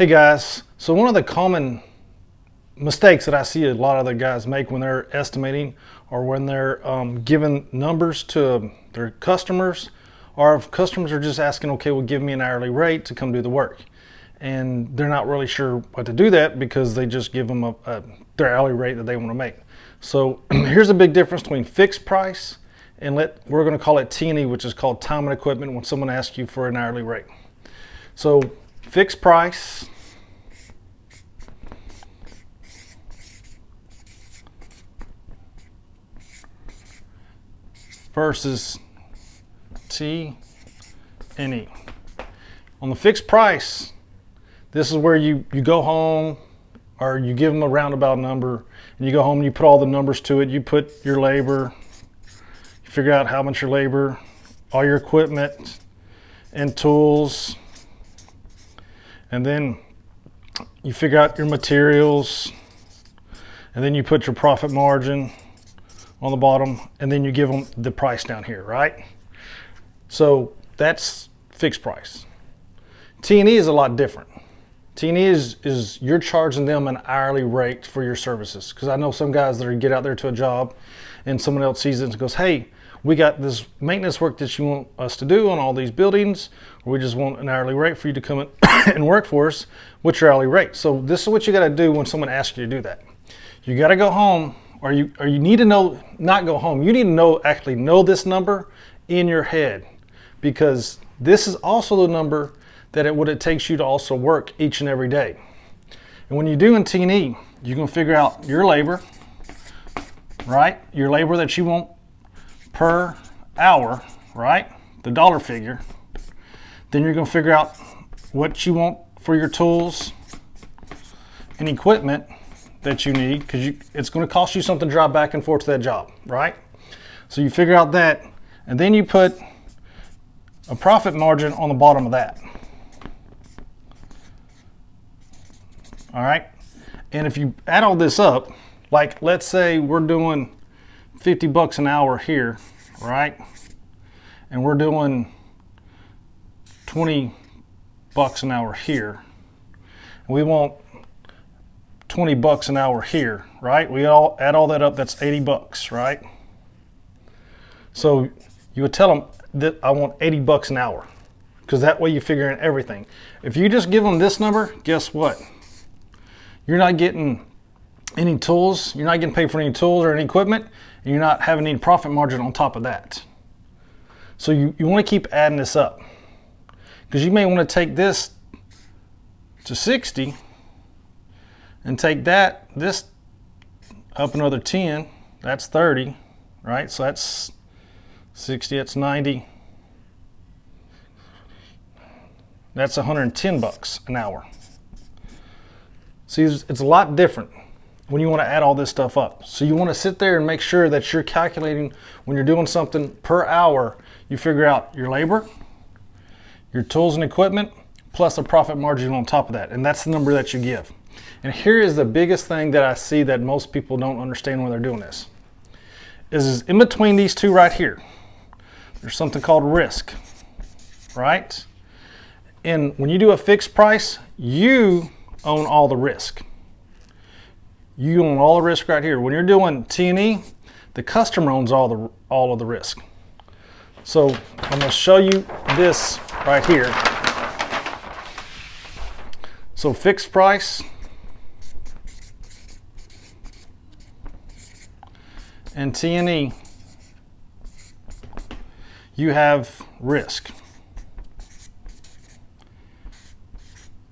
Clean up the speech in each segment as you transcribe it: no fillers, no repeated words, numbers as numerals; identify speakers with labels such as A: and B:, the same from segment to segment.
A: Hey guys, so one of the common mistakes that I see a lot of the guys make when they're estimating or when they're giving numbers to their customers, or if customers are just asking, okay, well, give me an hourly rate to come do the work. And they're not really sure what to do that because they just give them their hourly rate that they want to make. So here's a big difference between fixed price and we're going to call it T&E, which is called time and equipment, when someone asks you for an hourly rate. So fixed price versus T&E. On the fixed price, this is where you go home, or you give them a roundabout number, and you go home and you put all the numbers to it. You put your labor, you figure out how much your labor, all your equipment and tools, and then you figure out your materials, and then you put your profit margin on the bottom, and then you give them the price down here, right? So that's fixed price. T&E is a lot different. T&E is you're charging them an hourly rate for your services. Because I know some guys that get out there to a job and someone else sees it and goes, hey, we got this maintenance work that you want us to do on all these buildings, or we just want an hourly rate for you to come in and work for us. What's your hourly rate? So this is what you got to do when someone asks you to do that. You got to go home, or you need to know, not go home, you need to actually know this number in your head, because this is also the number that what it takes you to also work each and every day. And when you do in T&E, you can figure out your labor, right? Your labor that you want per hour, right? The dollar figure. Then you're going to figure out what you want for your tools and equipment that you need, because it's going to cost you something to drive back and forth to that job, right? So you figure out that, and then you put a profit margin on the bottom of that. All right, and if you add all this up, like let's say we're doing 50 bucks an hour here, right? And we're doing 20 bucks an hour here. And we want 20 bucks an hour here, right? We all add all that up, that's 80 bucks, right? So you would tell them that I want 80 bucks an hour, because that way you figure in everything. If you just give them this number, guess what? You're not getting any tools, you're not getting paid for any tools or any equipment, and you're not having any profit margin on top of that. So you want to keep adding this up, because you may want to take this to 60 and take this up another 10, that's 30, right? So that's 60, that's 90, that's 110 bucks an hour. See, it's a lot different when you want to add all this stuff up. So you want to sit there and make sure that you're calculating, when you're doing something per hour, you figure out your labor, your tools and equipment, plus a profit margin on top of that. And that's the number that you give. And here is the biggest thing that I see that most people don't understand when they're doing this. Is in between these two right here, there's something called risk, right? And when you do a fixed price, you own all the risk. You own all the risk right here. When you're doing T&E, the customer owns all of the risk. So I'm going to show you this right here. So fixed price and T&E, you have risk.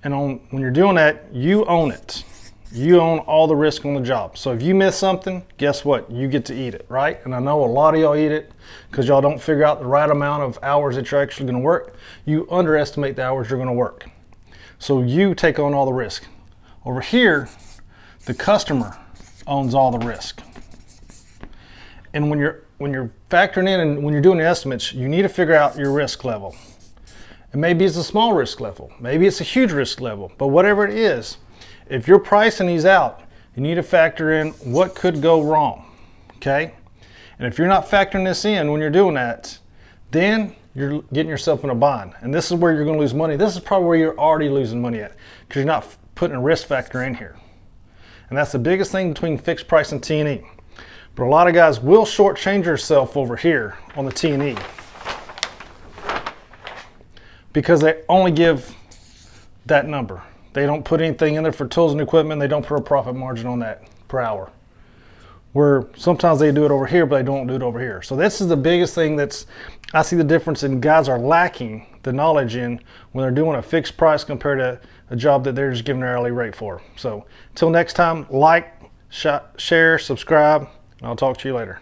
A: And when you're doing that, you own it. You own all the risk on the job. So if you miss something, guess what? You get to eat it, right? And I know a lot of y'all eat it because y'all don't figure out the right amount of hours that you're actually going to work. You underestimate the hours you're going to work. So you take on all the risk. Over here, the customer owns all the risk. And when you're factoring in and when you're doing your estimates, you need to figure out your risk level. And maybe it's a small risk level, maybe it's a huge risk level, but whatever it is, if you're pricing these out, you need to factor in what could go wrong, okay? And if you're not factoring this in when you're doing that, then you're getting yourself in a bind. And this is where you're going to lose money. This is probably where you're already losing money at, because you're not putting a risk factor in here. And that's the biggest thing between fixed price and T&E. But a lot of guys will shortchange yourself over here on the T&E because they only give that number. They don't put anything in there for tools and equipment. They don't put a profit margin on that per hour. Where sometimes they do it over here, but they don't do it over here. So this is the biggest thing I see the difference in guys are lacking the knowledge in when they're doing a fixed price compared to a job that they're just giving their hourly rate for. So until next time, like, share, subscribe, and I'll talk to you later.